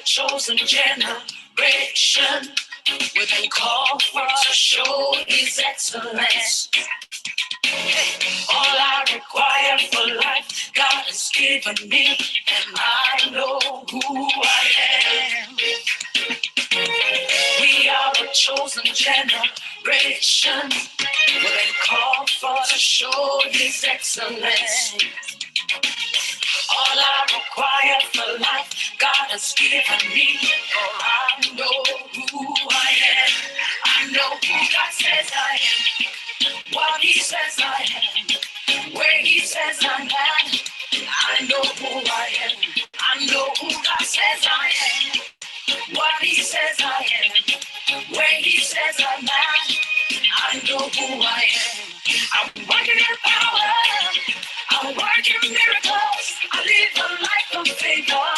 chosen generation. We've been called for to show His excellence. All I require for life, God has given me, and I know who I am. We are a chosen generation. We've been called for to show His excellence. All I require for life, God has given me, for I know who I am. I know who God says I am, what He says I am, where He says I'm at. I know who I am. I know who God says I am, what He says I am, where He says I'm at. I know who I am. I'm working in power. I'm working miracles. I live a life of favor.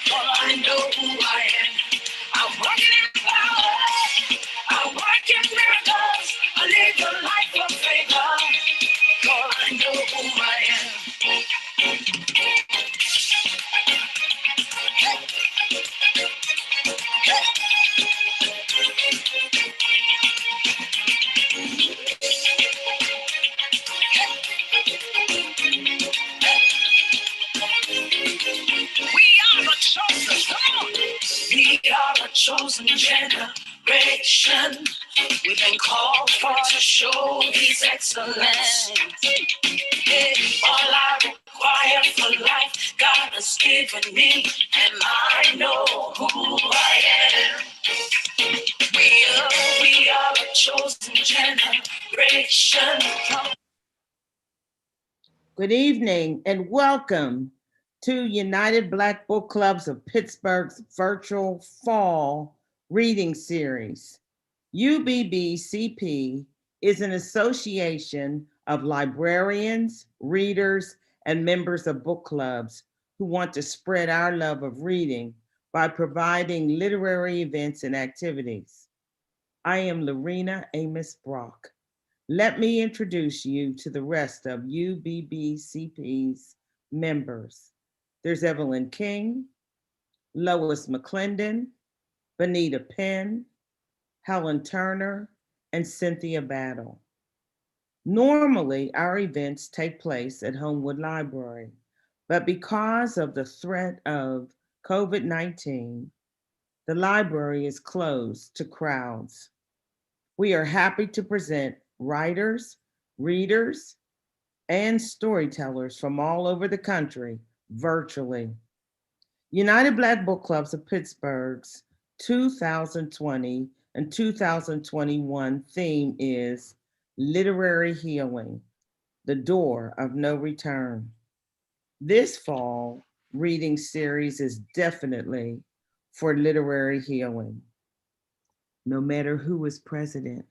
For I know who I am. I'm working in power. I'm working miracles. I live a life of favor. For I know who I am. We are a chosen generation. We've been called for to show His excellence. Yeah. All I require for life, God has given me, and I know who I am. We are a chosen generation. Good evening and welcome to United Black Book Clubs of Pittsburgh's virtual fall reading series. UBBCP is an association of librarians, readers, and members of book clubs who want to spread our love of reading by providing literary events and activities. I am Lorena Amos Brock. Let me introduce you to the rest of UBBCP's members. There's Evelyn King, Lois McClendon, Benita Penn, Helen Turner, and Cynthia Battle. Normally, our events take place at Homewood Library, but because of the threat of COVID-19, the library is closed to crowds. We are happy to present writers, readers, and storytellers from all over the country virtually. United Black Book Clubs of Pittsburgh's 2020 and 2021 theme is Literary Healing, the Door of No Return. This fall reading series is definitely for literary healing, no matter who is president.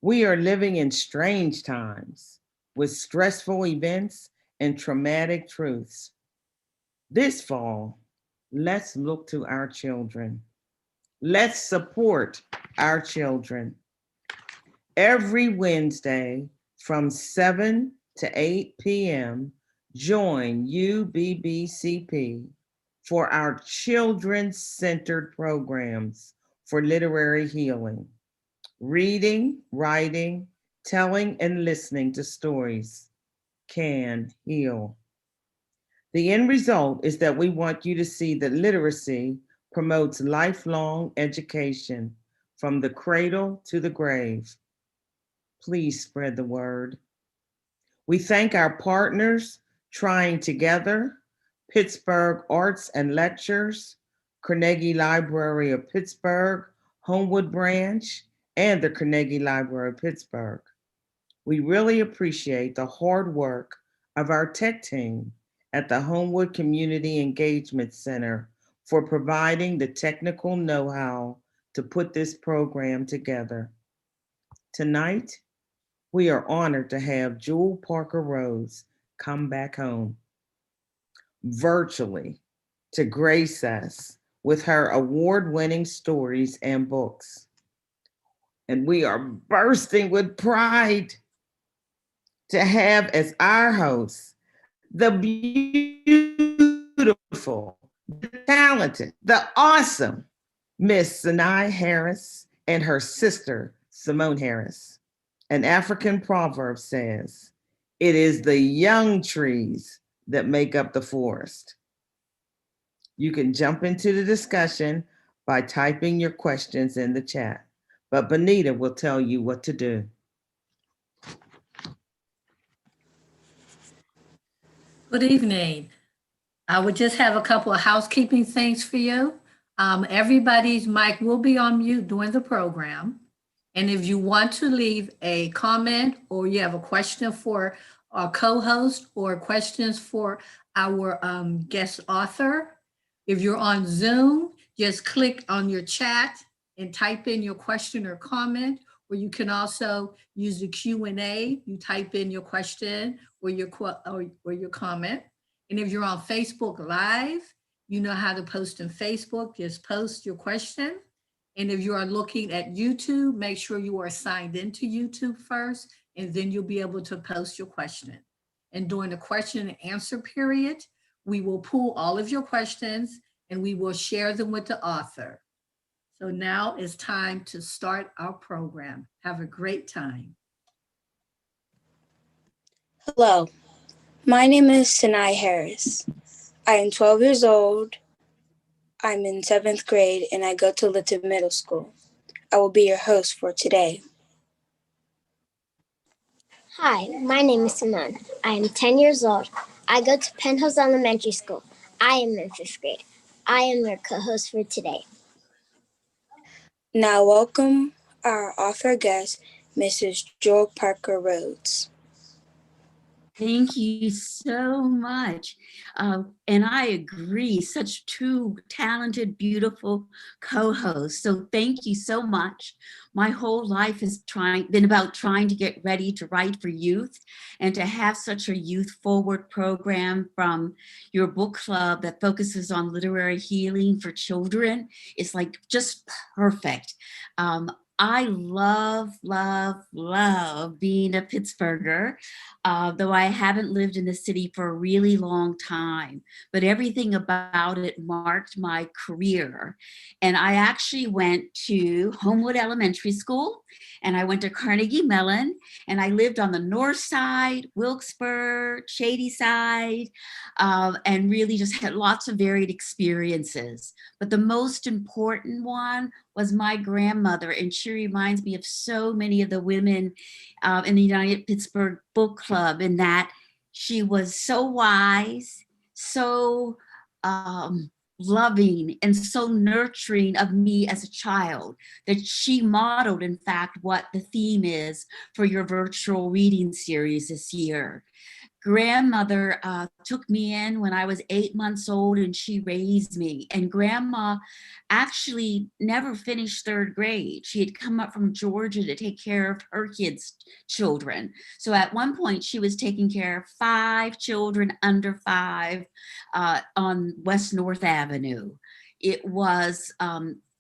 We are living in strange times with stressful events and traumatic truths. This fall, let's look to our children. Let's support our children. Every Wednesday from 7 to 8 p.m., join UBBCP for our children-centered programs for literary healing. Reading, writing, telling, and listening to stories can heal. The end result is that we want you to see that literacy promotes lifelong education from the cradle to the grave. Please spread the word. We thank our partners, Trying Together, Pittsburgh Arts and Lectures, Carnegie Library of Pittsburgh, Homewood Branch, and the Carnegie Library of Pittsburgh. We really appreciate the hard work of our tech team at the Homewood Community Engagement Center for providing the technical know-how to put this program together. Tonight, we are honored to have Jewell Parker Rhodes come back home virtually to grace us with her award-winning stories and books. And we are bursting with pride to have as our host the beautiful the talented, the awesome Miss Sinai Harris and her sister, Simone Harris. An African proverb says, "It is the young trees that make up the forest." You can jump into the discussion by typing your questions in the chat, but Benita will tell you what to do. Good evening. I would just have a couple of housekeeping things for you. Everybody's mic will be on mute during the program. And if you want to leave a comment or you have a question for our co-host or questions for our guest author, if you're on Zoom, just click on your chat and type in your question or comment, or you can also use the Q&A. You type in your question or your comment. And if you're on Facebook Live, you know how to post on Facebook. Just post your question. And if you are looking at YouTube, make sure you are signed into YouTube first, and then you'll be able to post your question. And during the question and answer period, we will pull all of your questions and we will share them with the author. So now it's time to start our program. Have a great time. Hello, my name is Sinai Harris. I am 12 years old. I'm in 7th grade and I go to Litton Middle School. I will be your host for today. Hi, my name is Simone. I am 10 years old. I go to Penhills Elementary School. I am in 5th grade. I am your co-host for today. Now welcome our author guest, Mrs. Jewell Parker Rhodes. Thank you so much. And I agree, such two talented, beautiful co-hosts. So thank you so much. My whole life has been about trying to get ready to write for youth, and to have such a youth forward program from your book club that focuses on literary healing for children is like just perfect. I love, love, love being a Pittsburgher, though I haven't lived in the city for a really long time, but everything about it marked my career. And I actually went to Homewood Elementary School, and I went to Carnegie Mellon, and I lived on the north side, Wilkes-Barre, Shady side, and really just had lots of varied experiences. But the most important one was my grandmother, and she reminds me of so many of the women in the United Pittsburgh Book Club, in that she was so wise, so loving, and so nurturing of me as a child, that she modeled, in fact, what the theme is for your virtual reading series this year. Grandmother took me in when I was 8 months old, and she raised me. And grandma actually never finished 3rd grade. She had come up from Georgia to take care of her kids' children. So at one point she was taking care of 5 children under 5 on West North Avenue. It was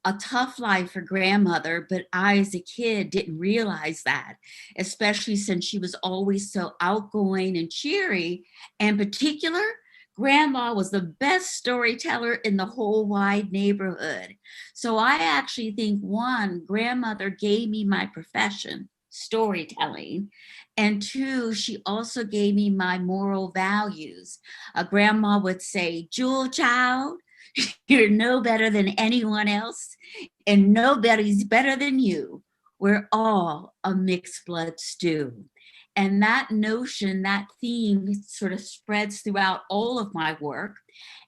a tough life for grandmother, but I as a kid didn't realize that, especially since she was always so outgoing and cheery. In particular, grandma was the best storyteller in the whole wide neighborhood. So I actually think, one, grandmother gave me my profession, storytelling, and 2, she also gave me my moral values. Grandma would say, "Jewel, child, you're no better than anyone else, and nobody's better than you. We're all a mixed blood stew." And that notion, that theme sort of spreads throughout all of my work.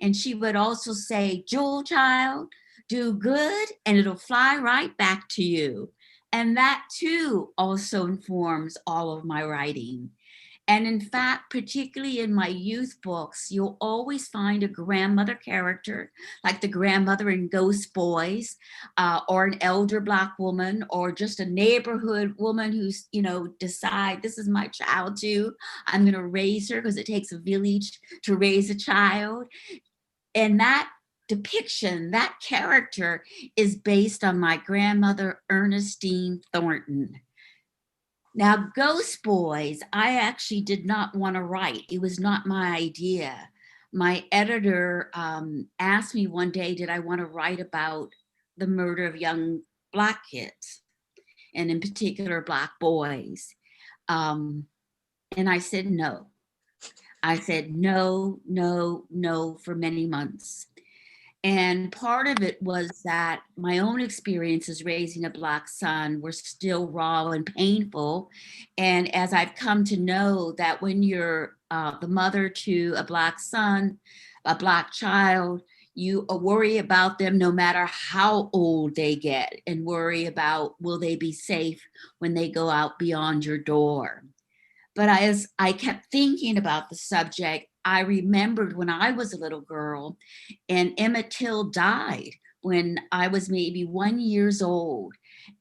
And she would also say, "Jewel, child, do good and it'll fly right back to you." And that too also informs all of my writing. And in fact, particularly in my youth books, you'll always find a grandmother character, like the grandmother in Ghost Boys, or an elder Black woman, or just a neighborhood woman who's, decide, this is my child too. I'm gonna raise her, because it takes a village to raise a child. And that depiction, that character, is based on my grandmother, Ernestine Thornton. Now, Ghost Boys, I actually did not want to write. It was not my idea. my editor asked me one day, did I want to write about the murder of young Black kids, and in particular Black boys. And I said no. I said no, no, no for many months. And part of it was that my own experiences raising a Black son were still raw and painful. And as I've come to know that when you're the mother to a Black son, a Black child, you worry about them no matter how old they get, and worry about, will they be safe when they go out beyond your door? But as I kept thinking about the subject, I remembered when I was a little girl and Emmett Till died when I was maybe 1 year old.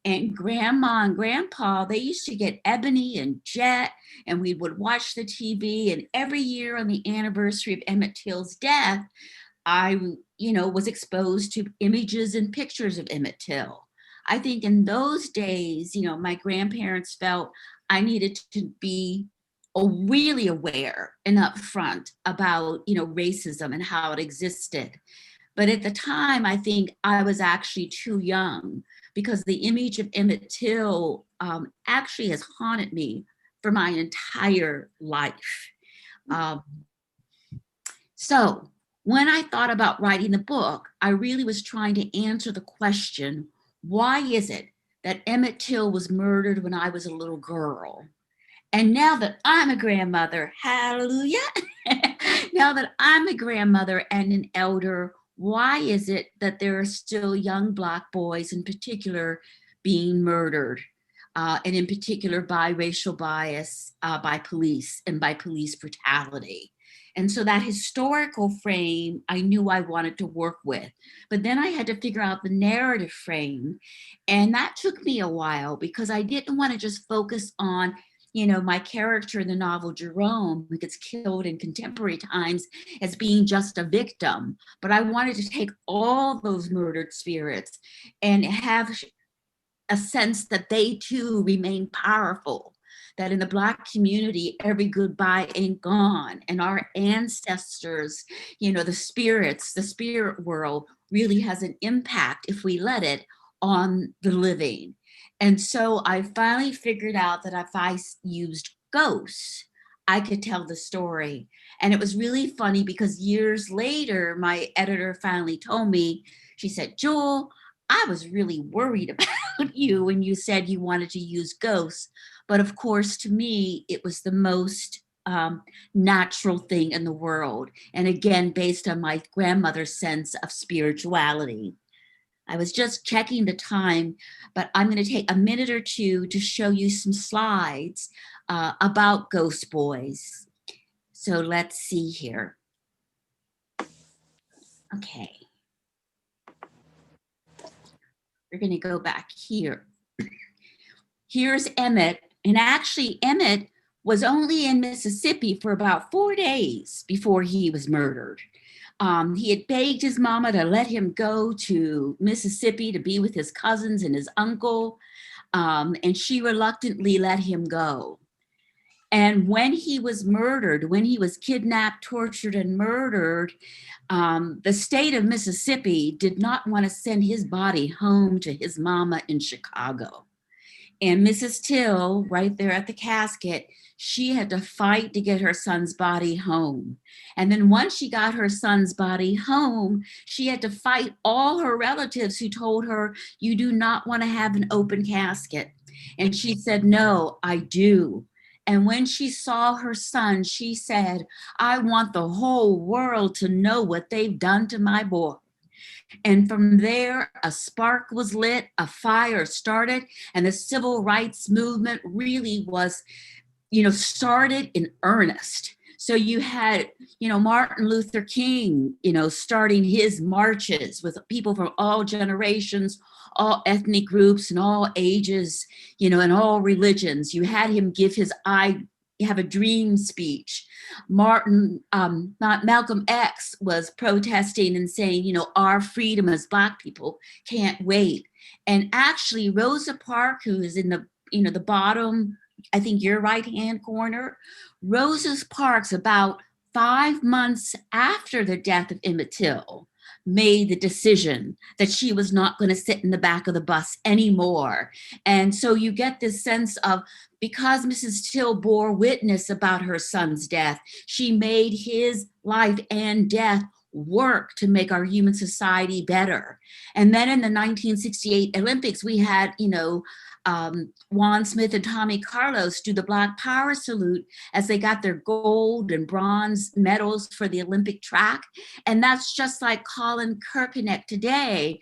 And Grandma and Grandpa, they used to get Ebony and Jet, and we would watch the TV. And every year on the anniversary of Emmett Till's death, I, was exposed to images and pictures of Emmett Till. I think in those days, my grandparents felt I needed to be really aware and upfront about, racism and how it existed. But at the time, I think I was actually too young, because the image of Emmett Till actually has haunted me for my entire life. So when I thought about writing the book, I really was trying to answer the question, why is it that Emmett Till was murdered when I was a little girl? And now that I'm a grandmother, hallelujah, now that I'm a grandmother and an elder, why is it that there are still young Black boys in particular being murdered? And in particular by racial bias, by police, and by police brutality. And so that historical frame, I knew I wanted to work with. But then I had to figure out the narrative frame. And that took me a while, because I didn't want to just focus on, my character in the novel, Jerome, who gets killed in contemporary times, as being just a victim. But I wanted to take all those murdered spirits and have a sense that they too remain powerful, that in the Black community, every goodbye ain't gone. And our ancestors, the spirits, the spirit world really has an impact, if we let it, on the living. And so I finally figured out that if I used ghosts, I could tell the story. And it was really funny, because years later, my editor finally told me, she said, Jewell, I was really worried about you when you said you wanted to use ghosts. But of course, to me, it was the most natural thing in the world. And again, based on my grandmother's sense of spirituality. I was just checking the time, but I'm going to take a minute or two to show you some slides about Ghost Boys. So let's see here. Okay. We're going to go back here. Here's Emmett. And actually, Emmett was only in Mississippi for about 4 days before he was murdered. He had begged his mama to let him go to Mississippi to be with his cousins and his uncle, and she reluctantly let him go. And when he was murdered, when he was kidnapped, tortured, and murdered, the state of Mississippi did not want to send his body home to his mama in Chicago. And Mrs. Till, right there at the casket, she had to fight to get her son's body home. And then once she got her son's body home, she had to fight all her relatives who told her, you do not want to have an open casket. And she said, no, I do. And when she saw her son, she said, I want the whole world to know what they've done to my boy. And from there, a spark was lit, a fire started, and the civil rights movement really was, started in earnest. So you had, Martin Luther King, starting his marches with people from all generations, all ethnic groups and all ages, and all religions. You had him give his have a dream speech. Malcolm X was protesting and saying, our freedom as Black people can't wait. And actually Rosa Parks, who is in the bottom, I think your right-hand corner, Rosa Parks, about 5 months after the death of Emmett Till, made the decision that she was not going to sit in the back of the bus anymore. And so you get this sense of, because Mrs. Till bore witness about her son's death, she made his life and death work to make our human society better. And then in the 1968 Olympics, we had, Juan Smith and Tommy Carlos do the Black Power salute as they got their gold and bronze medals for the Olympic track. And that's just like Colin Kaepernick today,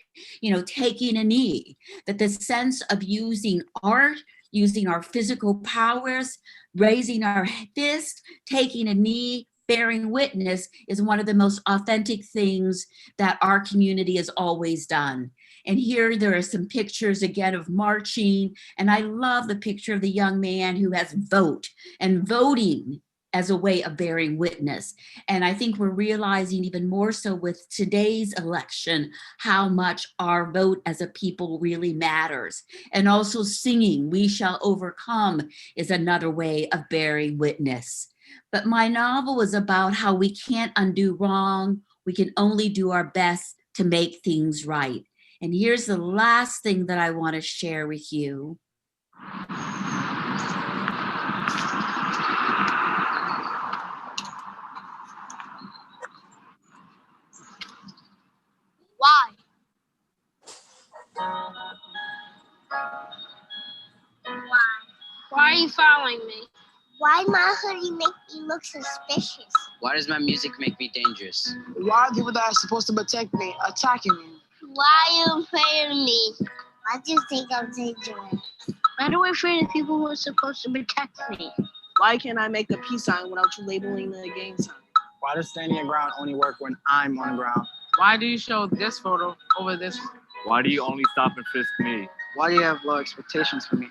taking a knee, that the sense of using art, using our physical powers, raising our fist, taking a knee, bearing witness is one of the most authentic things that our community has always done. And here there are some pictures again of marching. And I love the picture of the young man who has vote and voting as a way of bearing witness. And I think we're realizing even more so with today's election, how much our vote as a people really matters. And also singing, "We Shall Overcome" is another way of bearing witness. But my novel is about how we can't undo wrong. We can only do our best to make things right. And here's the last thing that I want to share with you. Why? Why are you following me? Why my hoodie make me look suspicious? Why does my music make me dangerous? Why are people that are supposed to protect me attacking me? Why are you afraid of me? Why do you think I'm dangerous? Why do I afraid of people who are supposed to protect me? Why can't I make the peace sign without you labeling the gang sign? Why does standing your ground only work when I'm on the ground? Why do you show this photo over this one? Why do you only stop and frisk me? Why do you have low expectations for me?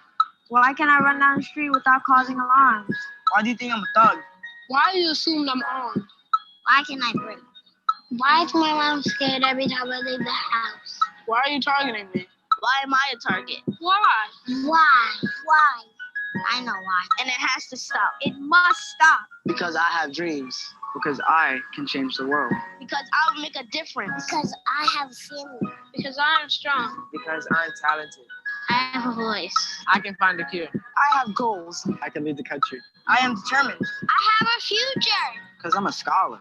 Why can't I run down the street without causing alarms? Why do you think I'm a thug? Why do you assume I'm armed? Why can I breathe? Why is my mom scared every time I leave the house? Why are you targeting me? Why am I a target? Why? Why? I know why. And it has to stop. It must stop. Because I have dreams. Because I can change the world. Because I'll make a difference. Because I have a family. Because I'm strong. Because I'm talented. I have a voice. I can find a cure. I have goals. I can lead the country. I am determined. I have a future. Because I'm a scholar.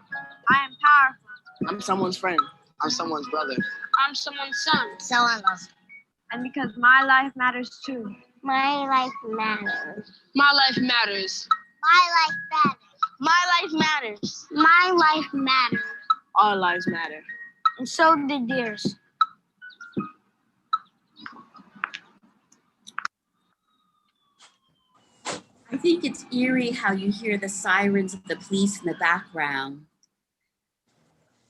I am powerful. I'm someone's friend. I'm someone's brother. I'm someone's son. Someone loves me. And because my life matters too. My life matters. My life matters. My life matters. My life matters. My life matters. All lives matter. And so did yours. I think it's eerie how you hear the sirens of the police in the background.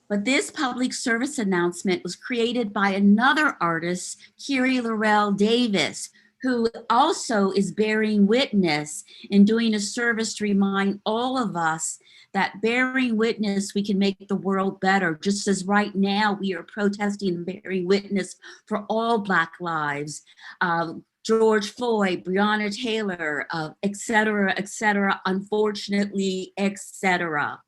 But this public service announcement was created by another artist, Kiri Laurel Davis, who also is bearing witness and doing a service to remind all of us that bearing witness, we can make the world better. Just as right now we are protesting and bearing witness for all Black lives. George Floyd, Breonna Taylor, et cetera, unfortunately, et cetera.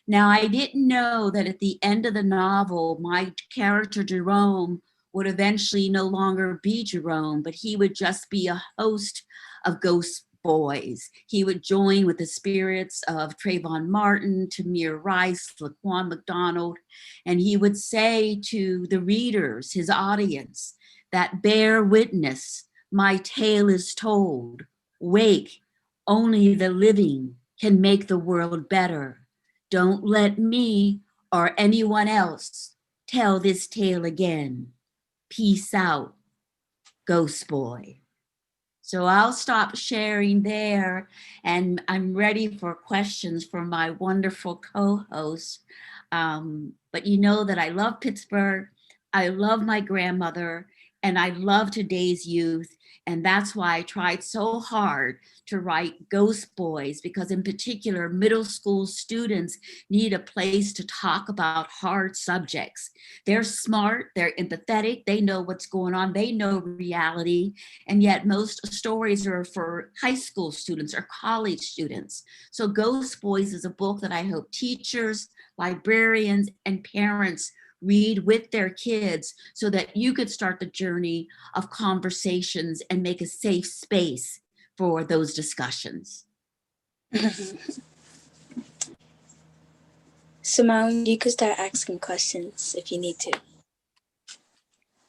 Now, I didn't know that at the end of the novel, my character Jerome would eventually no longer be Jerome, but he would just be a host of Ghost Boys. He would join with the spirits of Trayvon Martin, Tamir Rice, Laquan McDonald, and he would say to the readers, his audience, that bear witness, my tale is told. Wake, only the living can make the world better. Don't let me or anyone else tell this tale again. Peace out, Ghost Boy. So I'll stop sharing there, and I'm ready for questions from my wonderful co-host. But you know that I love Pittsburgh, I love my grandmother, and I love today's youth. And that's why I tried so hard to write Ghost Boys, because in particular, middle school students need a place to talk about hard subjects. They're smart, they're empathetic, they know what's going on, they know reality, and yet most stories are for high school students or college students. So Ghost Boys is a book that I hope teachers, librarians, and parents read with their kids so that you could start the journey of conversations and make a safe space for those discussions. Simone, you could start asking questions if you need to.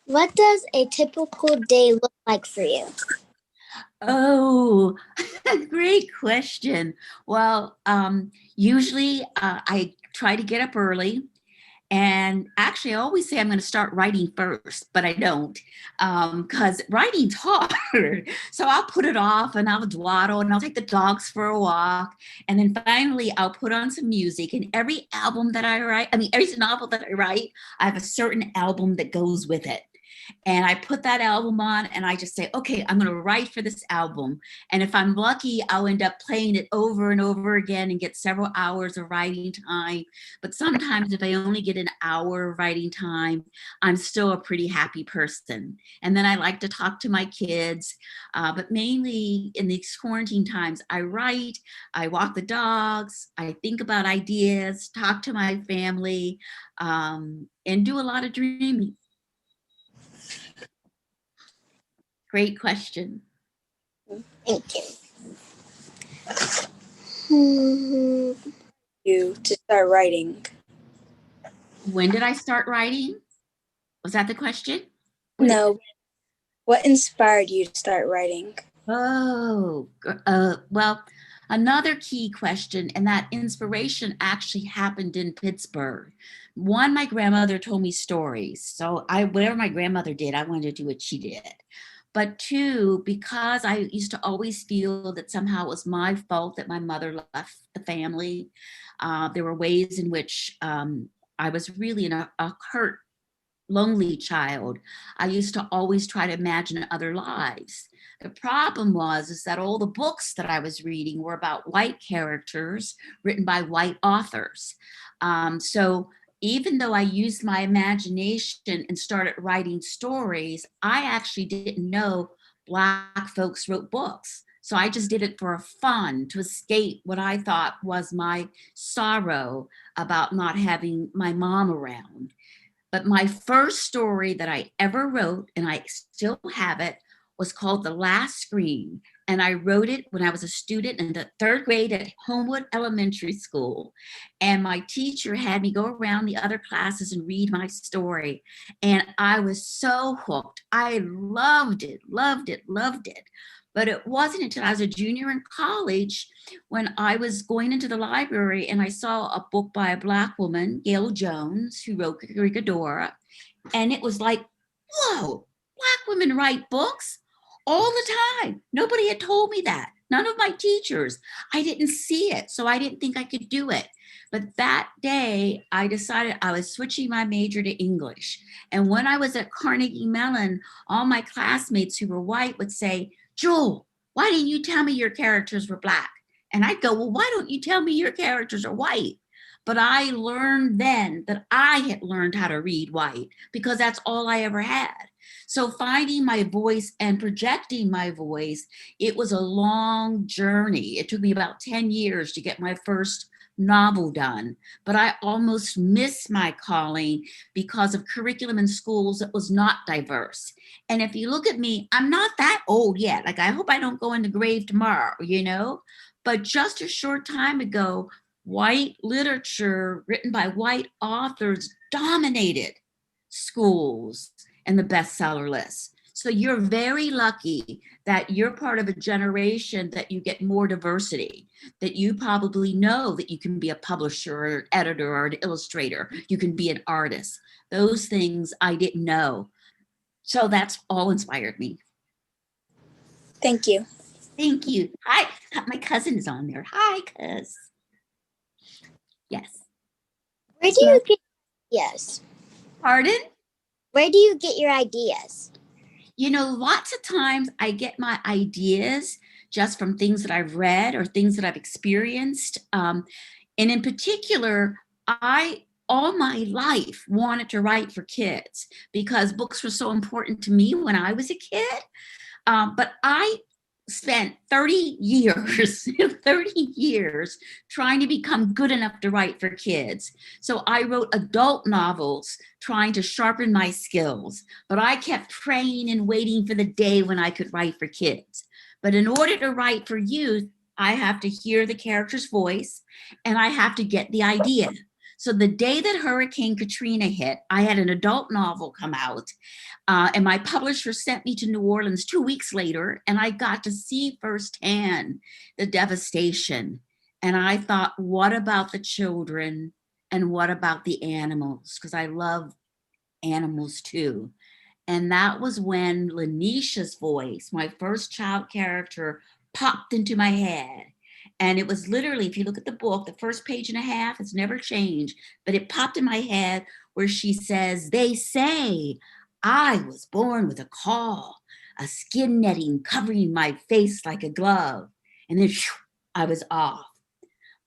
What does a typical day look like for you? Oh, great question. Well, usually I try to get up early. And actually, I always say I'm going to start writing first, but I don't, because writing's hard. So I'll put it off and I'll dawdle and I'll take the dogs for a walk. And then finally, I'll put on some music. And every album that I write, every novel that I write, I have a certain album that goes with it. And I put that album on and I just say, okay, I'm going to write for this album. And if I'm lucky, I'll end up playing it over and over again and get several hours of writing time. But sometimes if I only get an hour of writing time, I'm still a pretty happy person. And then I like to talk to my kids, but mainly in these quarantine times, I write, I walk the dogs, I think about ideas, talk to my family, and do a lot of dreaming. Great question. Thank you. You to start writing. When did I start writing? Was that the question? No. What inspired you to start writing? Oh, well, another key question, and that inspiration actually happened in Pittsburgh. One, my grandmother told me stories. So whatever my grandmother did, I wanted to do what she did. But two, because I used to always feel that somehow it was my fault that my mother left the family. There were ways in which I was really in a hurt, lonely child. I used to always try to imagine other lives. The problem is that all the books that I was reading were about white characters written by white authors. So even though I used my imagination and started writing stories, I actually didn't know Black folks wrote books. So I just did it for fun, to escape what I thought was my sorrow about not having my mom around. But my first story that I ever wrote, and I still have it, was called The Last Scream. And I wrote it when I was a student in the 3rd grade at Homewood Elementary School. And my teacher had me go around the other classes and read my story. And I was so hooked. I loved it, loved it, loved it. But it wasn't until I was a junior in college when I was going into the library and I saw a book by a Black woman, Gail Jones, who wrote Rigadora. And it was like, whoa, Black women write books all the time. Nobody had told me that. None of my teachers. I didn't see it, so I didn't think I could do it. But that day, I decided I was switching my major to English. And when I was at Carnegie Mellon, all my classmates who were white would say, Jewell, why didn't you tell me your characters were Black? And I'd go, well, why don't you tell me your characters are white? But I learned then that I had learned how to read white because that's all I ever had. So finding my voice and projecting my voice, it was a long journey. It took me about 10 years to get my first novel done, but I almost missed my calling because of curriculum in schools that was not diverse. And if you look at me, I'm not that old yet. Like, I hope I don't go in the grave tomorrow, you know? But just a short time ago, white literature written by white authors dominated schools and the bestseller list. So you're very lucky that you're part of a generation that you get more diversity, that you probably know that you can be a publisher or an editor or an illustrator, you can be an artist. Those things I didn't know. So that's all inspired me. Thank you. Thank you. Hi, my cousin is on there. Hi, cuz. Yes. Where do you get ideas? Pardon? Where do you get your ideas? You know, lots of times I get my ideas just from things that I've read or things that I've experienced. And in particular, I all my life wanted to write for kids because books were so important to me when I was a kid. But I spent 30 years, 30 years trying to become good enough to write for kids. So I wrote adult novels trying to sharpen my skills, but I kept praying and waiting for the day when I could write for kids. But in order to write for youth, I have to hear the character's voice and I have to get the idea. So the day that Hurricane Katrina hit, I had an adult novel come out. And my publisher sent me to New Orleans 2 weeks later, and I got to see firsthand the devastation. And I thought, what about the children and what about the animals? Because I love animals too. And that was when Lanisha's voice, my first child character, popped into my head. And it was literally, if you look at the book, the first page and a half, it's never changed, but it popped in my head where she says, they say, I was born with a caul, a skin netting covering my face like a glove. And then I was off.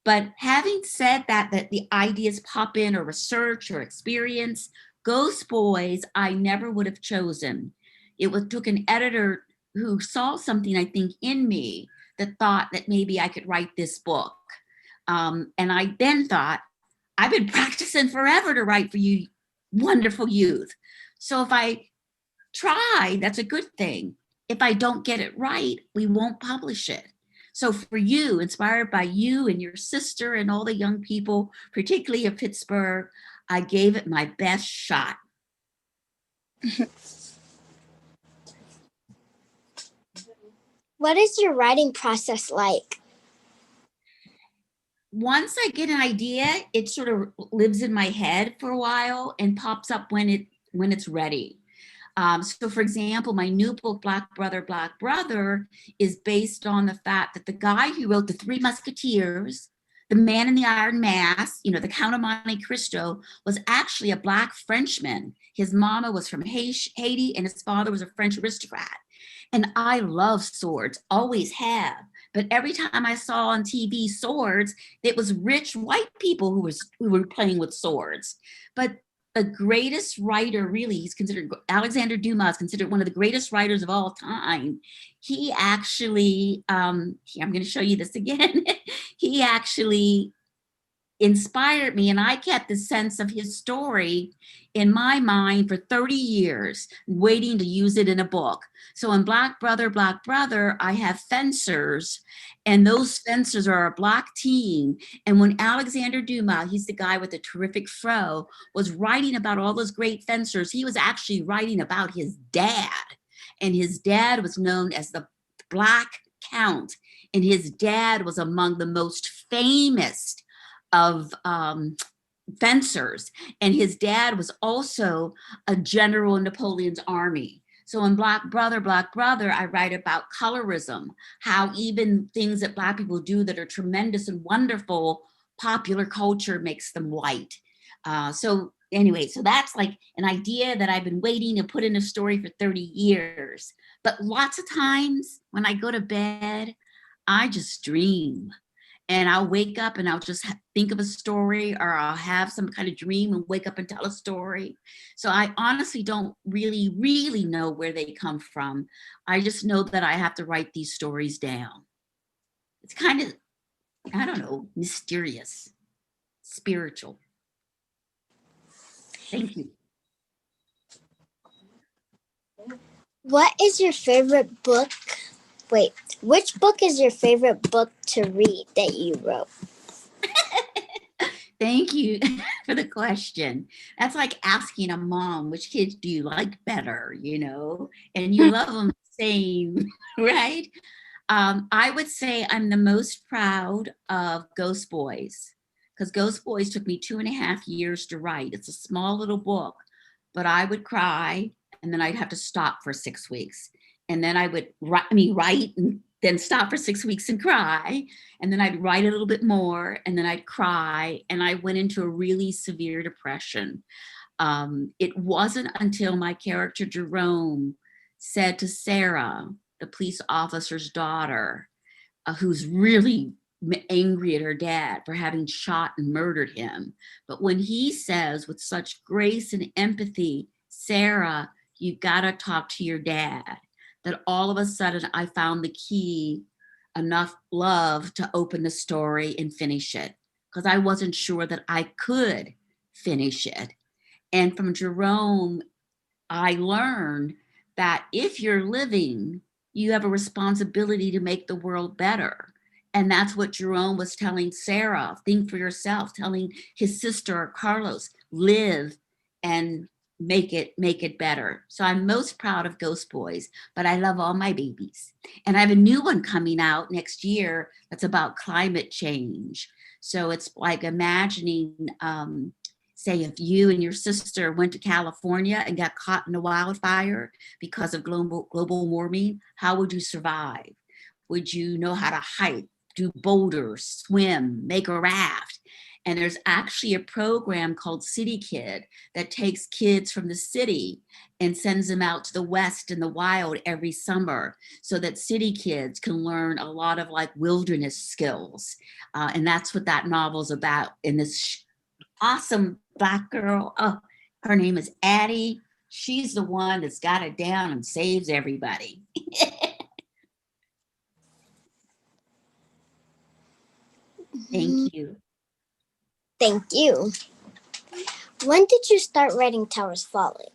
But having said that the ideas pop in or research or experience, Ghost Boys, I never would have chosen. It took an editor who saw something, I think, in me that thought that maybe I could write this book. And I then thought, I've been practicing forever to write for you wonderful youth. So if I try, that's a good thing. If I don't get it right, we won't publish it. So for you, inspired by you and your sister and all the young people, particularly of Pittsburgh, I gave it my best shot. What is your writing process like? Once I get an idea, it sort of lives in my head for a while and pops up when it's ready. So for example, my new book, Black Brother, is based on the fact that the guy who wrote The Three Musketeers, The Man in the Iron Mask, you know, the Count of Monte Cristo, was actually a Black Frenchman. His mama was from Haiti and his father was a French aristocrat. And I love swords, always have. But every time I saw on TV swords, it was rich white people who were playing with swords. But the greatest writer, really, he's considered, Alexander Dumas is considered one of the greatest writers of all time. He actually, here, I'm going to show you this again. He actually inspired me, and I kept the sense of his story in my mind for 30 years, waiting to use it in a book. So in Black Brother, I have fencers, and those fencers are a Black team. And when Alexander Dumas, he's the guy with the terrific fro, was writing about all those great fencers, he was actually writing about his dad. And his dad was known as the Black Count. And his dad was among the most famous of fencers. And his dad was also a general in Napoleon's army. So in Black Brother, I write about colorism, how even things that Black people do that are tremendous and wonderful, popular culture makes them white. So anyway, so that's like an idea that I've been waiting to put in a story for 30 years. But lots of times when I go to bed, I just dream. And I'll wake up and I'll just think of a story, or I'll have some kind of dream and wake up and tell a story. So I honestly don't really know where they come from. I just know that I have to write these stories down. It's kind of, I don't know, mysterious, spiritual. Thank you. What is your favorite book? Wait, which book is your favorite book to read that you wrote? Thank you for the question. That's like asking a mom, which kids do you like better, you know, and you love them the same, right? I would say I'm the most proud of Ghost Boys, because Ghost Boys took me 2.5 years to write. It's a small little book, but I would cry and then I'd have to stop for 6 weeks. And then I would write and then stop for 6 weeks and cry. And then I'd write a little bit more and then I'd cry. And I went into a really severe depression. It wasn't until my character Jerome said to Sarah, the police officer's daughter, who's really angry at her dad for having shot and murdered him. But when he says with such grace and empathy, Sarah, you've got to talk to your dad, that all of a sudden I found the key, enough love to open the story and finish it, because I wasn't sure that I could finish it. And from Jerome, I learned that if you're living, you have a responsibility to make the world better. And that's what Jerome was telling Sarah, think for yourself, telling his sister, Carlos, live and make it better. So I'm most proud of Ghost Boys, but I love all my babies. And I have a new one coming out next year that's about climate change. So it's like imagining, say if you and your sister went to California and got caught in a wildfire because of global warming, how would you survive? Would you know how to hike, do boulders, swim, make a raft? And there's actually a program called City Kid that takes kids from the city and sends them out to the West in the wild every summer, so that city kids can learn a lot of like wilderness skills. And that's what that novel's about. And this awesome Black girl, oh, her name is Addie. She's the one that's got it down and saves everybody. Thank you. Thank you. When did you start writing Towers Falling?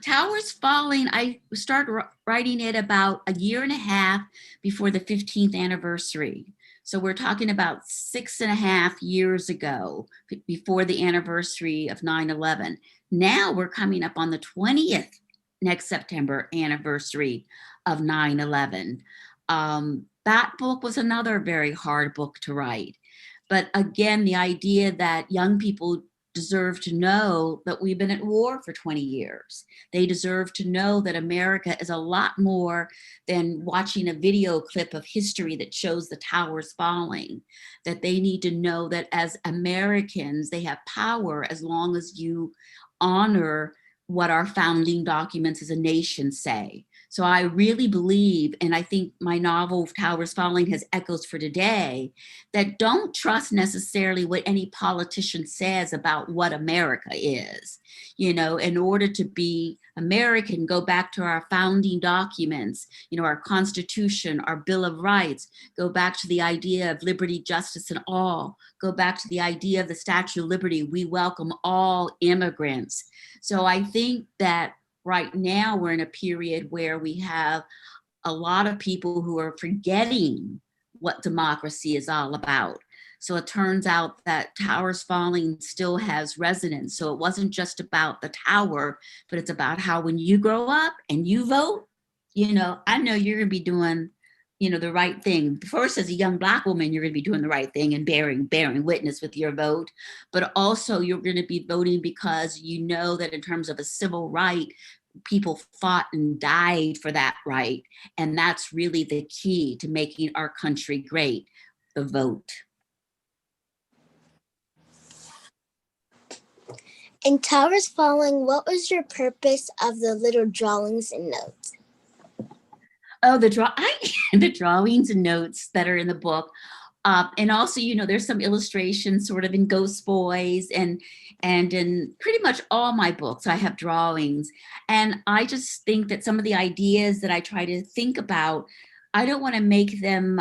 Towers Falling, I started writing it about a year and a half before the 15th anniversary. So we're talking about 6.5 years ago, before the anniversary of 9/11. Now we're coming up on the 20th next September anniversary of 9/11. That book was another very hard book to write. But again, the idea that young people deserve to know that we've been at war for 20 years. They deserve to know that America is a lot more than watching a video clip of history that shows the towers falling, that they need to know that as Americans, they have power as long as you honor what our founding documents as a nation say. So I really believe, and I think my novel Towers Falling has echoes for today, that don't trust necessarily what any politician says about what America is. You know, in order to be American, go back to our founding documents, you know, our Constitution, our Bill of Rights, go back to the idea of liberty, justice, and all, go back to the idea of the Statue of Liberty, we welcome all immigrants. So I think that right now we're in a period where we have a lot of people who are forgetting what democracy is all about. So it turns out that Towers Falling still has resonance. So it wasn't just about the tower, but it's about how when you grow up and you vote, you know, I know you're gonna be doing, you know, the right thing. First, as a young Black woman, you're gonna be doing the right thing and bearing witness with your vote, but also you're gonna be voting because you know that in terms of a civil right, people fought and died for that right. And that's really the key to making our country great, the vote. In Towers Falling, what was your purpose of the little drawings and notes? Oh, the drawings and notes that are in the book. And also, you know, there's some illustrations sort of in Ghost Boys and in pretty much all my books, I have drawings. And I just think that some of the ideas that I try to think about, I don't want to make them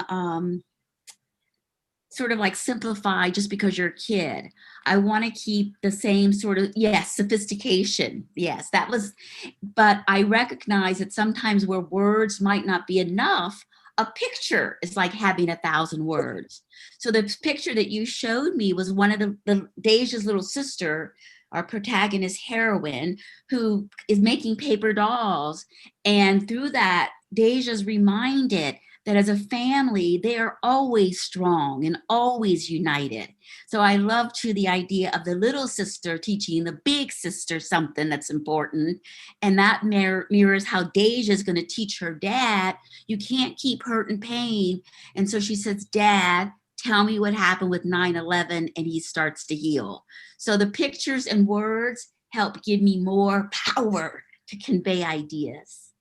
sort of like simplify just because you're a kid. I want to keep the same sort of, yes, sophistication. Yes, that was, but I recognize that sometimes where words might not be enough, a picture is like having 1,000 words. So the picture that you showed me was one of the Deja's little sister, our protagonist heroine, who is making paper dolls. And through that, Deja's reminded that as a family, they are always strong and always united. So I love too the idea of the little sister teaching the big sister something that's important. And that mirrors how Deja is going to teach her dad, you can't keep hurt and pain. And so she says, Dad, tell me what happened with 9/11, and he starts to heal. So the pictures and words help give me more power to convey ideas.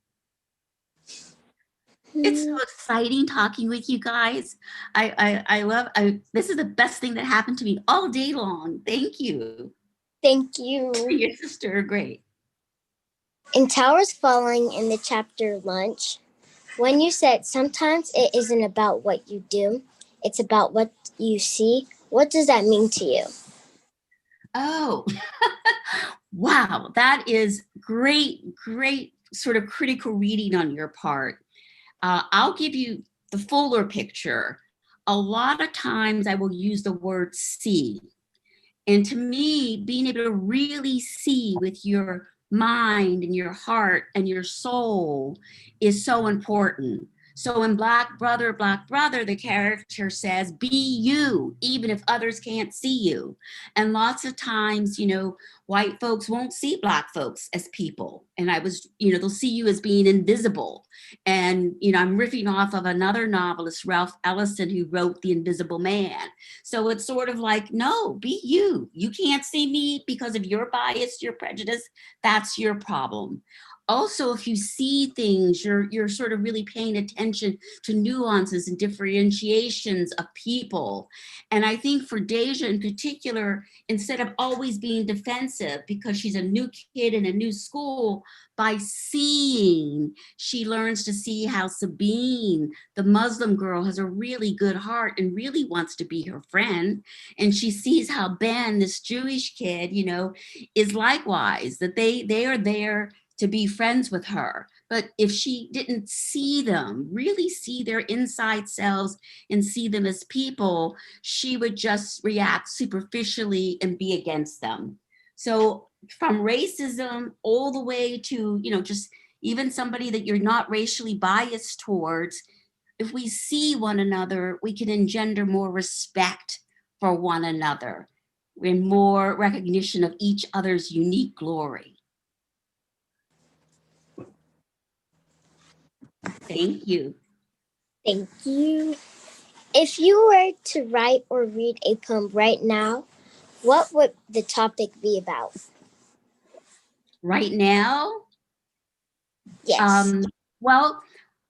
It's so exciting talking with you guys. This is the best thing that happened to me all day long. Thank you. Thank you. Your sister are great. In Towers Falling in the chapter Lunch, when you said sometimes it isn't about what you do, it's about what you see, what does that mean to you? Oh, wow. That is great sort of critical reading on your part. I'll give you the fuller picture. A lot of times I will use the word see. And to me, being able to really see with your mind and your heart and your soul is so important. So in Black Brother, the character says, be you, even if others can't see you. And lots of times, you know, white folks won't see Black folks as people. And they'll see you as being invisible. And, you know, I'm riffing off of another novelist, Ralph Ellison, who wrote The Invisible Man. So it's sort of like, no, be you. You can't see me because of your bias, your prejudice. That's your problem. Also, if you see things, you're sort of really paying attention to nuances and differentiations of people. And I think for Deja in particular, instead of always being defensive because she's a new kid in a new school, by seeing, she learns to see how Sabine, the Muslim girl, has a really good heart and really wants to be her friend. And she sees how Ben, this Jewish kid, you know, is likewise, that they are there to be friends with her. But if she didn't see them, really see their inside selves and see them as people, she would just react superficially and be against them. So from racism all the way to, you know, just even somebody that you're not racially biased towards, if we see one another, we can engender more respect for one another and more recognition of each other's unique glory. Thank you. Thank you. If you were to write or read a poem right now, what would the topic be about? Right now? Yes. Well,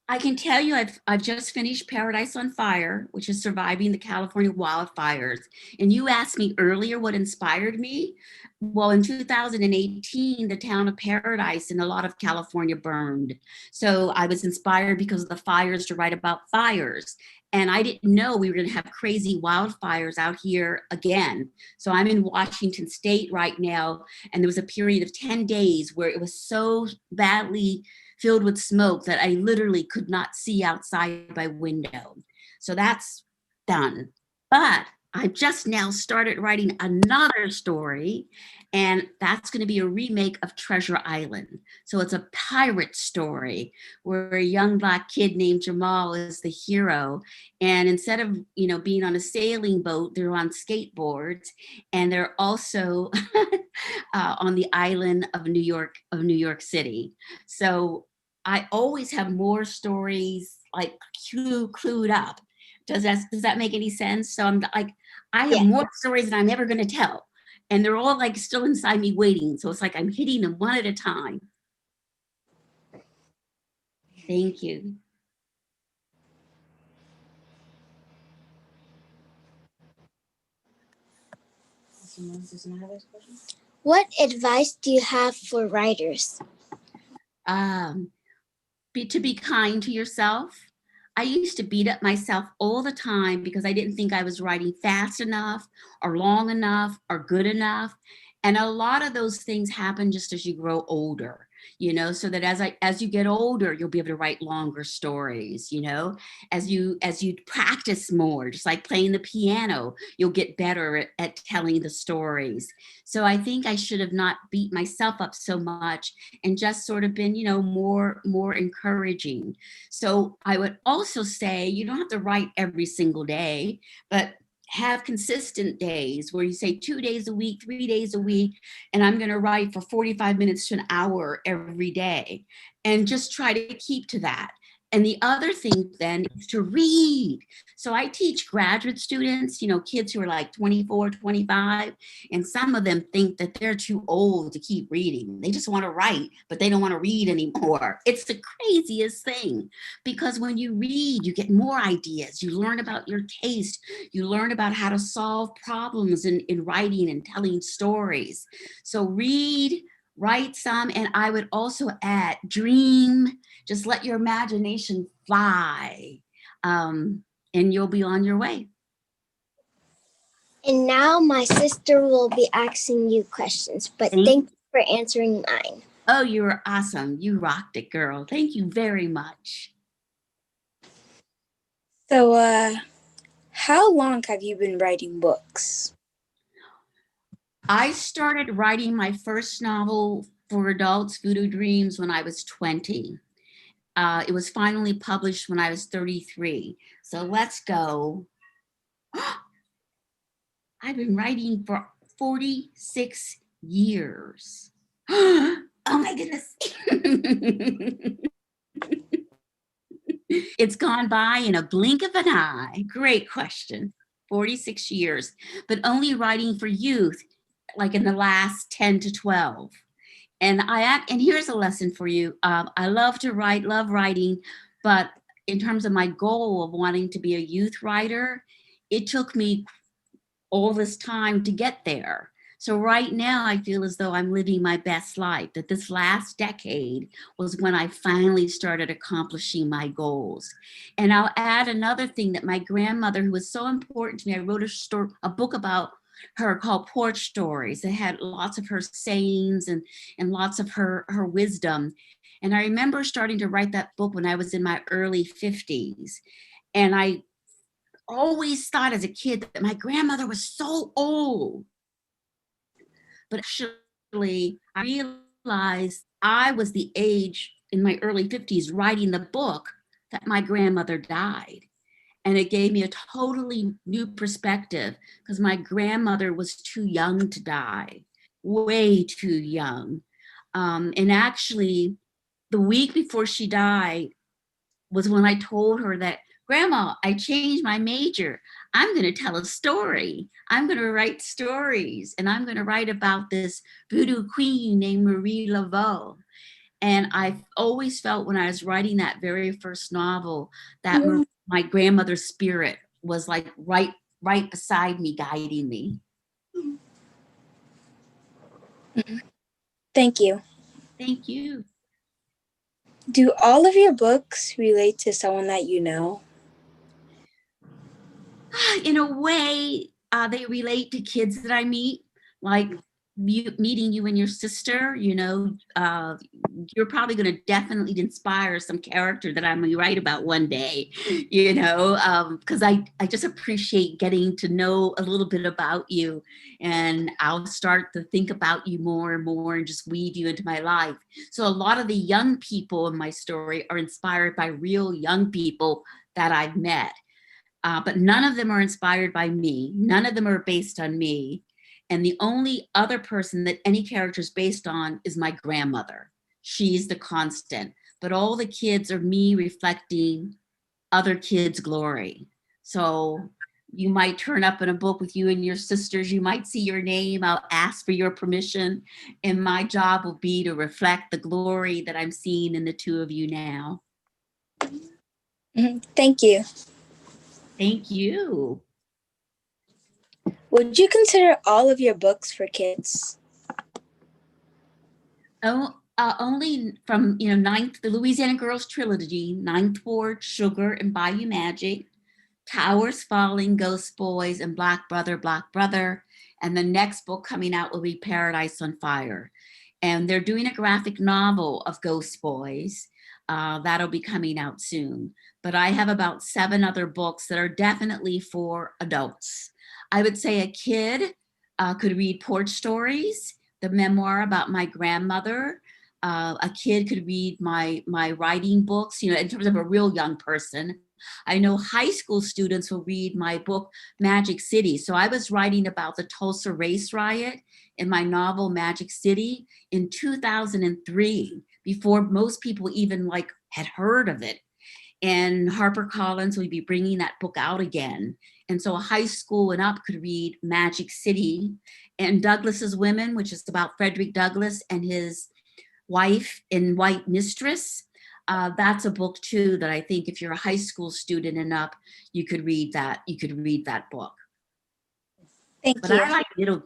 I can tell you I've just finished Paradise on Fire, which is surviving the California wildfires. And you asked me earlier what inspired me. Well, in 2018, the town of Paradise in a lot of California burned. So I was inspired because of the fires to write about fires. And I didn't know we were going to have crazy wildfires out here again. So I'm in Washington State right now. And there was a period of 10 days where it was so badly filled with smoke that I literally could not see outside my window. So that's done. But I just now started writing another story, and that's going to be a remake of Treasure Island. So it's a pirate story where a young Black kid named Jewell is the hero. And instead of, you know, being on a sailing boat, they're on skateboards, and they're also on the island of New York City. So I always have more stories like clued up. Does that make any sense? So I'm like, I have more stories than I'm ever going to tell. And they're all like still inside me waiting. So it's like I'm hitting them one at a time. Thank you. What advice do you have for writers? To be kind to yourself. I used to beat up myself all the time because I didn't think I was writing fast enough or long enough or good enough. And a lot of those things happen just as you grow older, you know, so that as you get older, you'll be able to write longer stories, you know, as you practice more, just like playing the piano, you'll get better at telling the stories. So I think I should have not beat myself up so much and just sort of been, you know, more encouraging. So I would also say you don't have to write every single day, but have consistent days where you say 2 days a week, 3 days a week, and I'm going to write for 45 minutes to an hour every day, and just try to keep to that. And the other thing then is to read. So I teach graduate students, you know, kids who are like 24, 25, and some of them think that they're too old to keep reading. They just want to write, but they don't want to read anymore. It's the craziest thing, because when you read, you get more ideas. You learn about your taste. You learn about how to solve problems in writing and telling stories. So read, write some, and I would also add dream. Just let your imagination fly, and you'll be on your way. And now my sister will be asking you questions, but thank you for answering mine. Oh, you were awesome. You rocked it, girl. Thank you very much. So, how long have you been writing books? I started writing my first novel for adults, Voodoo Dreams, when I was 20. It was finally published when I was 33. So let's go. I've been writing for 46 years. Oh my goodness. It's gone by in a blink of an eye. Great question. 46 years, but only writing for youth, like in the last 10 to 12. And here's a lesson for you. I love to write, love writing, but in terms of my goal of wanting to be a youth writer, it took me all this time to get there. So right now I feel as though I'm living my best life, that this last decade was when I finally started accomplishing my goals. And I'll add another thing, that my grandmother, who was so important to me, I wrote a book about her called Porch Stories. It had lots of her sayings and lots of her wisdom. And I remember starting to write that book when I was in my early 50s. And I always thought as a kid that my grandmother was so old. But actually, I realized I was the age in my early 50s writing the book that my grandmother died. And it gave me a totally new perspective, because my grandmother was too young to die, way too young. And actually, the week before she died was when I told her that, Grandma, I changed my major. I'm going to tell a story. I'm going to write stories, and I'm going to write about this voodoo queen named Marie Laveau. And I always felt when I was writing that very first novel that my grandmother's spirit was like right beside me, guiding me. Thank you. Thank you. Do all of your books relate to someone that you know? In a way, they relate to kids that I meet, like meeting you and your sister. You know, you're probably going to definitely inspire some character that I'm going to write about one day, you know, because I just appreciate getting to know a little bit about you, and I'll start to think about you more and more and just weave you into my life. So a lot of the young people in my story are inspired by real young people that I've met. But none of them are inspired by me. None of them are based on me. And the only other person that any character is based on is my grandmother. She's the constant. But all the kids are me reflecting other kids' glory. So you might turn up in a book with you and your sisters. You might see your name. I'll ask for your permission. And my job will be to reflect the glory that I'm seeing in the two of you now. Thank you. Thank you. Would you consider all of your books for kids? Oh, only from, the Louisiana Girls Trilogy, Ninth Ward, Sugar, and Bayou Magic, Towers Falling, Ghost Boys, and Black Brother. And the next book coming out will be Paradise on Fire. And they're doing a graphic novel of Ghost Boys. That'll be coming out soon. But I have about 7 other books that are definitely for adults. I would say a kid could read Porch Stories, the memoir about my grandmother. A kid could read my writing books, in terms of a real young person. I know high school students will read my book, Magic City. So I was writing about the Tulsa race riot in my novel, Magic City, in 2003, before most people even had heard of it. and HarperCollins will be bringing that book out again. And so a high school and up could read Magic City and Douglas's Women, which is about Frederick Douglass and his wife in White Mistress. That's a book too that I think if you're a high school student and up, you could read that. You could read that book. Thank But you. I like middle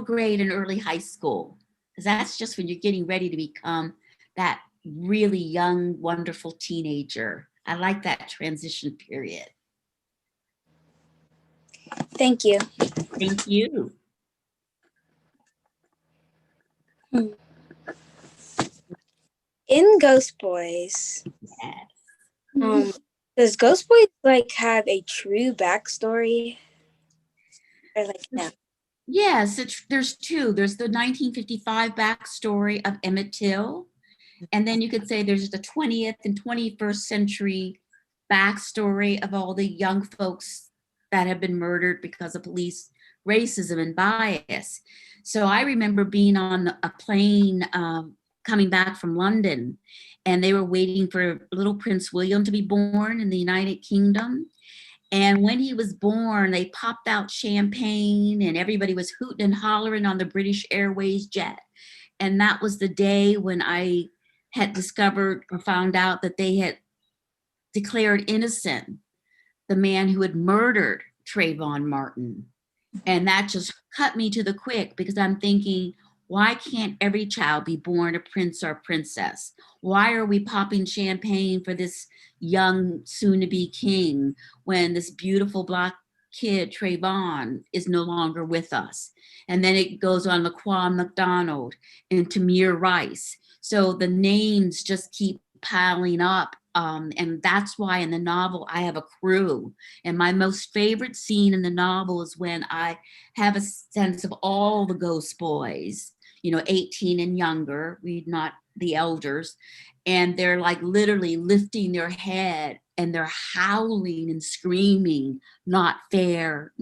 grade and early high school, because that's just when you're getting ready to become that really young, wonderful teenager. I like that transition period. Thank you. Thank you. In Ghost Boys, does Ghost Boys like have a true backstory? Or like no? Yes, there's two. There's the 1955 backstory of Emmett Till, and then you could say there's the 20th and 21st century backstory of all the young folks that have been murdered because of police racism and bias. So I remember being on a plane coming back from London, and they were waiting for little Prince William to be born in the United Kingdom. And when he was born, they popped out champagne and everybody was hooting and hollering on the British Airways jet. And that was the day when I had discovered or found out that they had declared innocent the man who had murdered Trayvon Martin. And that just cut me to the quick, because I'm thinking, why can't every child be born a prince or princess? Why are we popping champagne for this young soon-to-be king when this beautiful Black kid, Trayvon, is no longer with us? And then it goes on Laquan McDonald and Tamir Rice. So the names just keep piling up. And that's why in the novel I have a crew. And my most favorite scene in the novel is when I have a sense of all the Ghost Boys, 18 and younger, read not the elders, and they're like literally lifting their head and they're howling and screaming, not fair,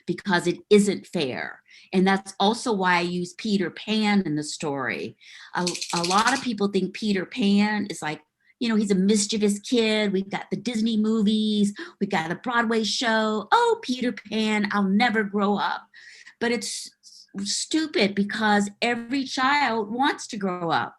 because it isn't fair. And that's also why I use Peter Pan in the story. A lot of people think Peter Pan is like, he's a mischievous kid. We've got the Disney movies. We got a Broadway show. Oh, Peter Pan, I'll never grow up. But it's stupid, because every child wants to grow up.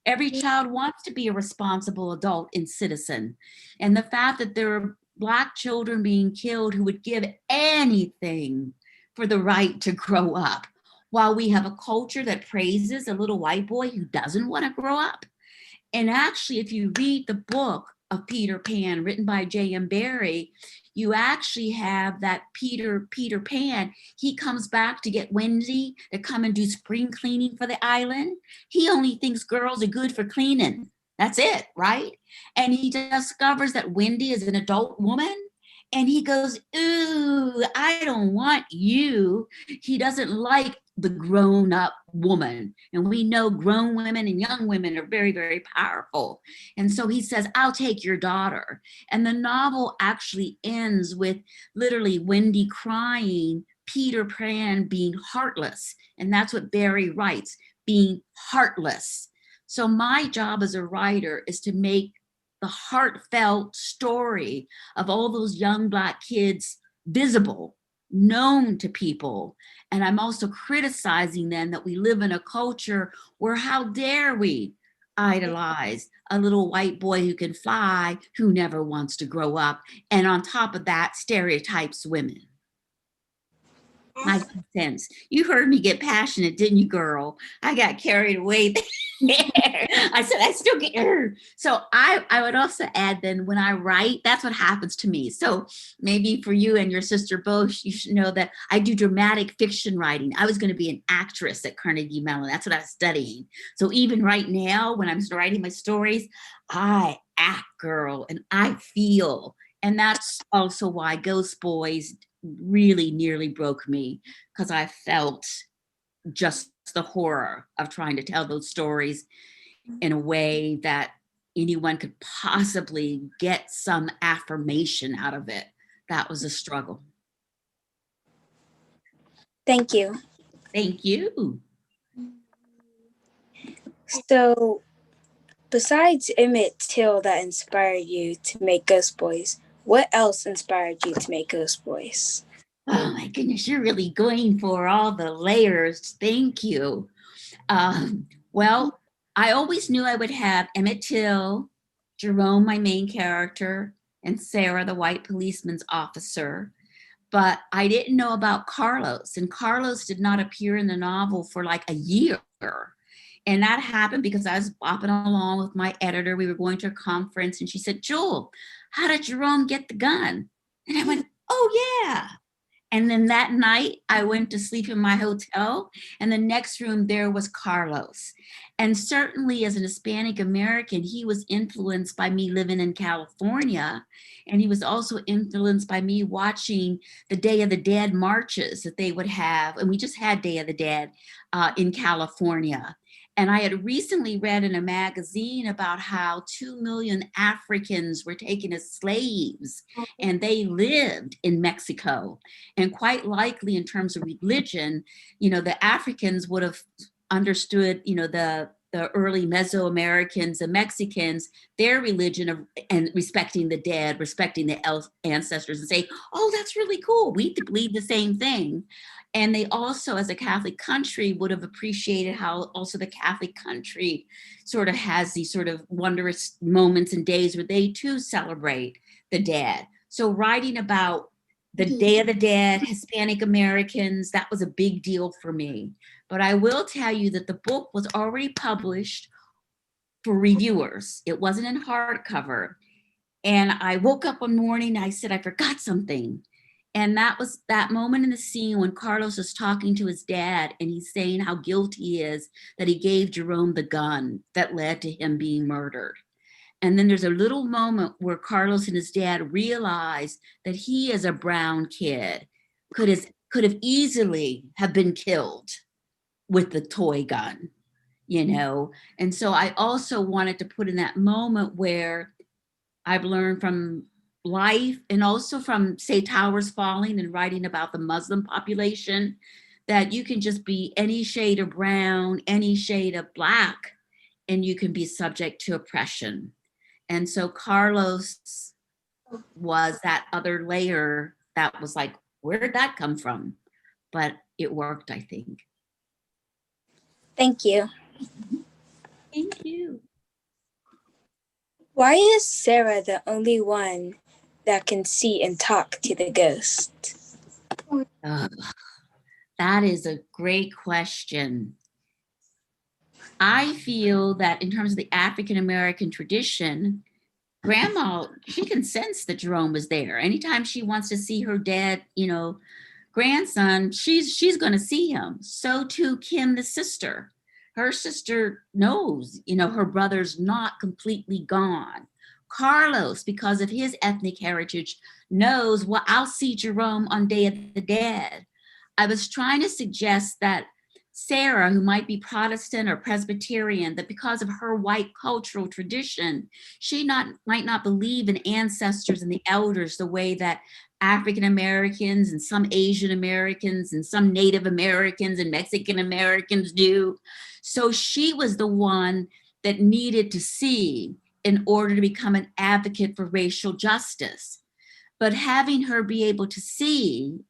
Every child wants to be a responsible adult and citizen. And the fact that there are Black children being killed who would give anything for the right to grow up, while we have a culture that praises a little white boy who doesn't want to grow up. And actually, if you read the book of Peter Pan written by J.M. Barrie, you actually have that Peter Pan, he comes back to get Wendy to come and do spring cleaning for the island. He only thinks girls are good for cleaning. That's it, right? And he discovers that Wendy is an adult woman. And he goes, ooh, I don't want you. He doesn't like the grown-up woman. And we know grown women and young women are very, very powerful. And so he says, I'll take your daughter. And the novel actually ends with literally Wendy crying, Peter Pan being heartless. And that's what Barrie writes, being heartless. So my job as a writer is to make the heartfelt story of all those young Black kids visible, known to people. And I'm also criticizing them that we live in a culture where how dare we idolize a little white boy who can fly, who never wants to grow up. And on top of that, stereotypes women. My 2 cents. You heard me get passionate, didn't you, girl? I got carried away there. I said, I still get her. So I would also add then when I write, that's what happens to me. So maybe for you and your sister both, you should know that I do dramatic fiction writing. I was going to be an actress at Carnegie Mellon. That's what I was studying. So even right now, when I'm writing my stories, I act, girl, and I feel. And that's also why Ghost Boys really nearly broke me, because I felt just the horror of trying to tell those stories in a way that anyone could possibly get some affirmation out of it. That was a struggle. Thank you. Thank you. So Besides Emmett Till that inspired you to make Ghost Boys, what else inspired you to make Ghost Boys? Oh my goodness, you're really going for all the layers. Thank you. Well, I always knew I would have Emmett Till, Jerome, my main character, and Sarah, the white policeman's officer. But I didn't know about Carlos, and Carlos did not appear in the novel for like a year. And that happened because I was bopping along with my editor. We were going to a conference, and she said, Jewel, how did Jerome get the gun? And I went, oh yeah. And then that night I went to sleep in my hotel, and the next room there was Carlos. And certainly as an Hispanic American, he was influenced by me living in California. And he was also influenced by me watching the Day of the Dead marches that they would have. And we just had Day of the Dead in California. And I had recently read in a magazine about how 2 million Africans were taken as slaves, and they lived in Mexico. And quite likely in terms of religion, the Africans would have understood, the early Mesoamericans and Mexicans, their religion and respecting the dead, respecting the ancestors, and say, oh, that's really cool. We believe the same thing. And they also, as a Catholic country, would have appreciated how also the Catholic country sort of has these sort of wondrous moments and days where they too celebrate the dead. So writing about the Day of the Dead, Hispanic Americans, that was a big deal for me. But I will tell you that the book was already published for reviewers. It wasn't in hardcover. And I woke up one morning, I said, I forgot something. And that was that moment in the scene when Carlos is talking to his dad and he's saying how guilty he is that he gave Jerome the gun that led to him being murdered. And then there's a little moment where Carlos and his dad realize that he, as a brown kid, could have easily have been killed with the toy gun, And so I also wanted to put in that moment where I've learned from life and also from, say, Towers Falling and writing about the Muslim population, that you can just be any shade of brown, any shade of black, and you can be subject to oppression. And so Carlos was that other layer that was like, where did that come from? But it worked, I think. Thank you. Thank you. Why is Sarah the only one that can see and talk to the ghost? That is a great question. I feel that in terms of the African American tradition, Grandma, she can sense that Jerome was there. Anytime she wants to see her dead, grandson, she's going to see him. So too Kim, the sister. Her sister knows, her brother's not completely gone. Carlos, because of his ethnic heritage, knows, well, I'll see Jerome on Day of the Dead. I was trying to suggest that Sarah, who might be Protestant or Presbyterian, that because of her white cultural tradition, she might not believe in ancestors and the elders the way that African Americans and some Asian Americans and some Native Americans and Mexican Americans do. So she was the one that needed to see in order to become an advocate for racial justice. But having her be able to see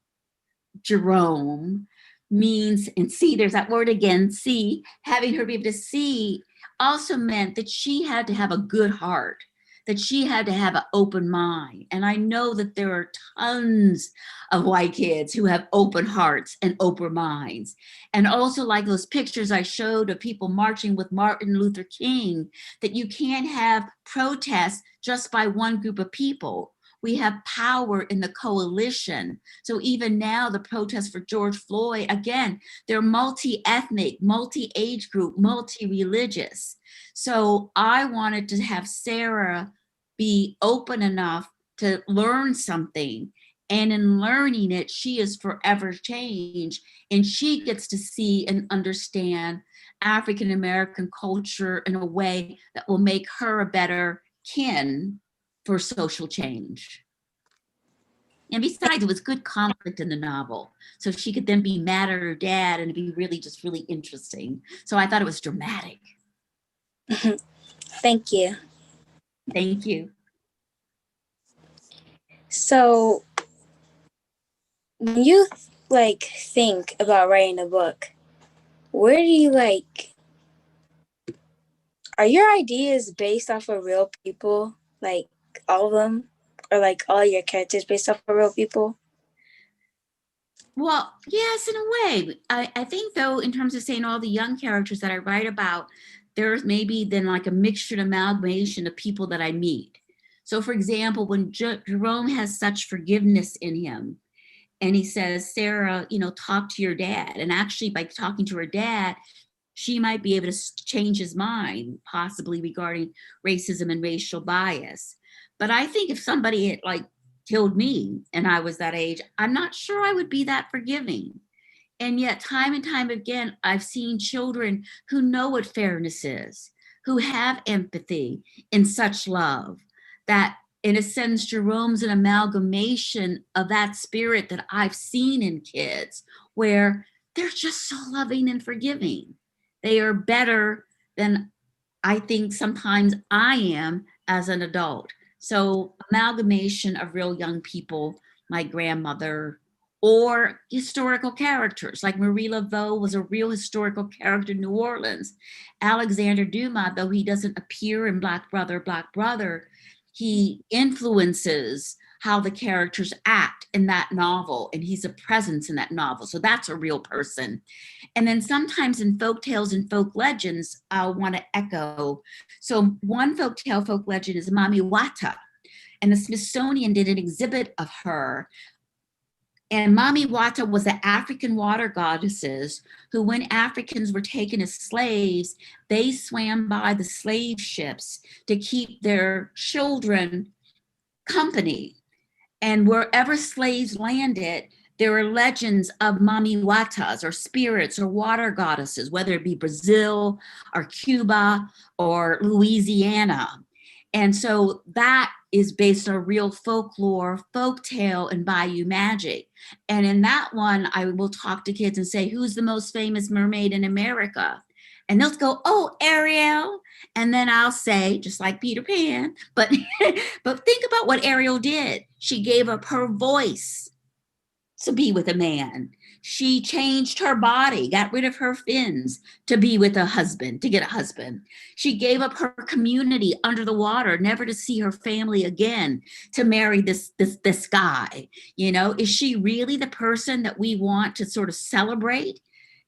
Jerome means, and see, there's that word again, see, having her be able to see also meant that she had to have a good heart, that she had to have an open mind. And I know that there are tons of white kids who have open hearts and open minds. And also like those pictures I showed of people marching with Martin Luther King, that you can't have protests just by one group of people. We have power in the coalition. So even now, the protests for George Floyd, again, they're multi-ethnic, multi-age group, multi-religious. So I wanted to have Sarah be open enough to learn something. And in learning it, she is forever changed. And she gets to see and understand African-American culture in a way that will make her a better kin for social change. And besides, it was good conflict in the novel. So she could then be mad at her dad and it'd be really just really interesting. So I thought it was dramatic. Thank you. Thank you. So when you think about writing a book, where do you are your ideas based off of real people, like all of them, or all your characters based off of real people? Well, yes, in a way. I think, though, in terms of saying all the young characters that I write about, there's maybe then like a mixture and amalgamation of people that I meet. So, for example, when Jerome has such forgiveness in him, and he says, Sarah, talk to your dad. And actually, by talking to her dad, she might be able to change his mind, possibly regarding racism and racial bias. But I think if somebody had killed me and I was that age, I'm not sure I would be that forgiving. And yet time and time again, I've seen children who know what fairness is, who have empathy and such love, that in a sense, Jerome's an amalgamation of that spirit that I've seen in kids, where they're just so loving and forgiving. They are better than I think sometimes I am as an adult. So amalgamation of real young people, my grandmother, or historical characters like Marie Laveau was a real historical character in New Orleans. Alexander Dumas, though he doesn't appear in Black Brother, he influences how the characters act in that novel, and he's a presence in that novel. So that's a real person. And then sometimes in folk tales and folk legends, I want to echo. So one folk legend is Mami Wata, and the Smithsonian did an exhibit of her. And Mami Wata was the African water goddesses who, when Africans were taken as slaves, they swam by the slave ships to keep their children company. And wherever slaves landed, there were legends of Mami Watas, or spirits or water goddesses, whether it be Brazil or Cuba or Louisiana. And so that is based on real folklore, folk tale, and bayou magic. And in that one, I will talk to kids and say, who's the most famous mermaid in America? And they'll go, oh, Ariel. And then I'll say, just like Peter Pan, but think about what Ariel did. She gave up her voice to be with a man. She changed her body, got rid of her fins to be with a husband, to get a husband. She gave up her community under the water, never to see her family again, to marry this guy. Is she really the person that we want to sort of celebrate?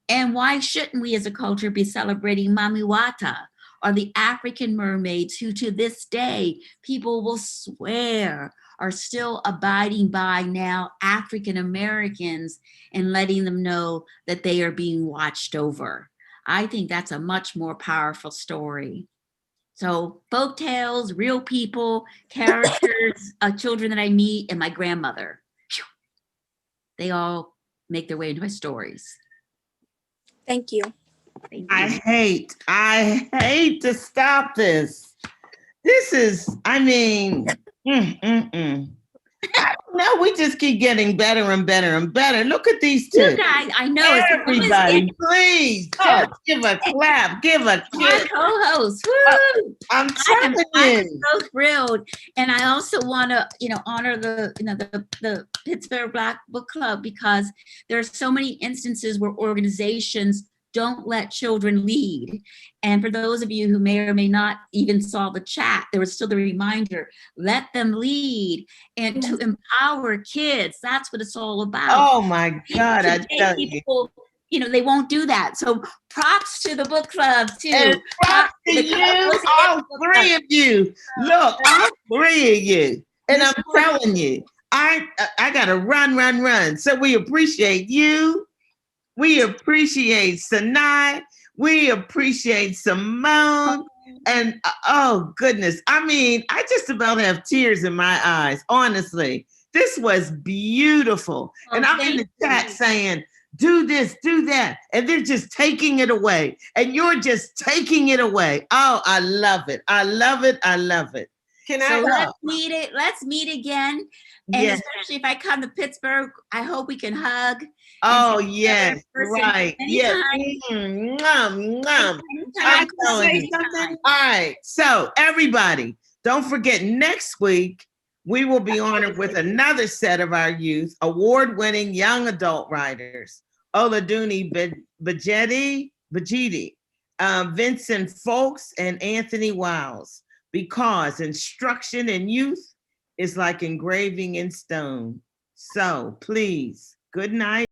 And why shouldn't we as a culture be celebrating Mami Wata, or the African mermaids who to this day people will swear are still abiding by now African Americans and letting them know that they are being watched over? I think that's a much more powerful story. So folk tales, real people, characters, children that I meet, and my grandmother. They all make their way into my stories. Thank you. I hate to stop this. This is, no, we just keep getting better and better and better. Look at these two. You guys, I know. Everybody, please, just give a clap, give a kiss. My co-host. I'm telling you. I'm so thrilled. And I also want to, honor the Pittsburgh Black Book Club, because there are so many instances where organizations don't let children lead. And for those of you who may or may not even saw the chat, there was still the reminder, let them lead, and to empower kids. That's what it's all about. Oh my God, I tell you. They won't do that. So props to the book club too. And props to you, all three of you. Look, all three of you. And I'm telling you, I gotta run. So we appreciate you. We appreciate Sanai. We appreciate Simone. And oh goodness, I just about have tears in my eyes, honestly. This was beautiful. And I'm in the chat saying, do this, do that. And they're just taking it away. And you're just taking it away. Oh, I love it. I love it. I love it. Can So I? let's meet again. And Yes. especially if I come to Pittsburgh, I hope we can hug. Oh, and see each other in yes, person right. Yes. anytime. Can I Anytime. say something? All right. So everybody, don't forget next week, we will be honored with another set of our youth, award-winning young adult writers, Oladuni Bajeti, Vincent Folks, and Anthony Wiles, because instruction in youth is like engraving in stone. So please, good night.